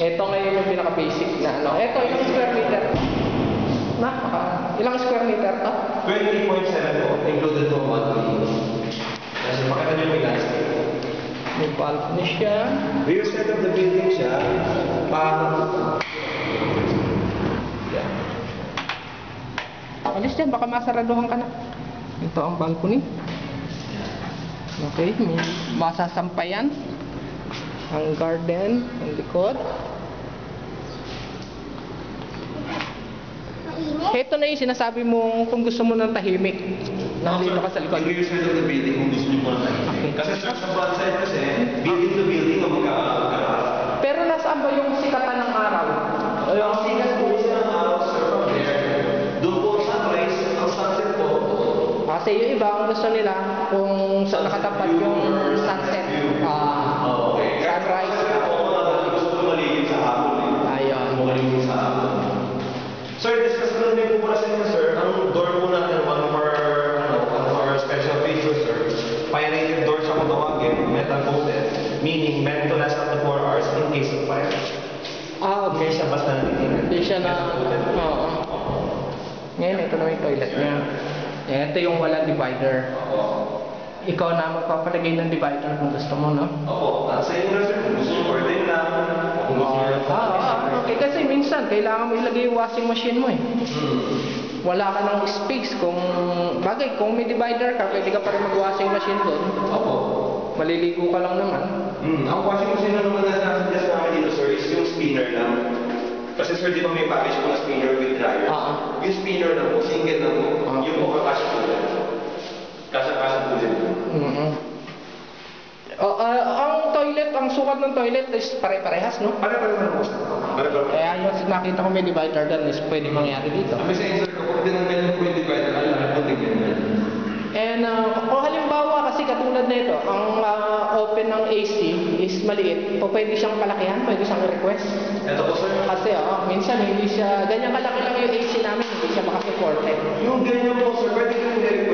Ito ngayon yung pinaka-basic na ano. Ito, ilang square meter? Ilang square meter to? 20.7 po, included po monthly. Kasi makita nyo may landscape. May balcony siya. Rear side of the building siya, Alis dyan, baka masaraduhan ka na. Ito ang balcony. Okay, may masasampayan. Ang garden, ang likod. Ito na yung sinasabi mo kung gusto mo ng tahimik. Nandito ka sa likod. Rear side of the building kung gusto nyo po na tayo. Okay. Kasi sir, sa front side kasi, building to building ang magkakaroon. Pero nasaan ba yung sikatan ng araw? Ang sikat po siya ng araw, sir, from there. Doon po sunrise, ang sunset po. Kasi yung iba, kung gusto nila, kung saan nakatapat yung sunset, Okay. sunrise. Kasi po, gusto ko maligid sa hapon eh. Ayun. Maligid sa hapon. Sir, discuss ko din po pala sa inyo, sir. Ang door po natin, one of our special features, sir. Fire-rated door siya kung tawagin, metal coated. Meaning, meant to last up to 4 hours in case of fire. Okay. Hindi siya basta natitinag. Hindi siya na... Oo. Ngayon, ito na yung toilet niya. Ito yung walang divider. Ikaw na magpapalagay ng divider kung gusto mo, no? Opo. Sa inyo na, sir. Kung gusto nyo order lang. Kung gusto nyo Okay, kasi minsan, kailangan mo ilagay yung washing machine mo eh. Wala ka ng space kung... Bagay, kung may divider ka, pwede ka pa rin mag-washing machine doon. Opo. Maliligo ka lang naman. Ang washing machine na naman na nasa-suggest namin dito, sir, is yung spinner lang. Kasi sir, di ba may package po na spinner with dryer? Yung spinner lang po, single lang po. Yung po kakasya po dyan. Kasya-kasya po dyan. Ang toilet, ang sukat ng toilet is pare-parehas, no? Pare-pareho na po, sir. Pare-pareho. Kaya yung nakita ko may divider doon is pwede mangyari dito. Sabi sa inyo, sir, kapag tinanggal yung po yung divider, alam na po tingnan yan. And kung halimbawa kasi katulad nito, ang open ng AC is maliit, o pwede siyang palakihan, pwede siyang request. Ito po, sir. Kasi minsan hindi siya, ganyan kalaki lang yung AC namin, hindi siya makasupport eh. Yung ganyan po, sir, pwede ko yung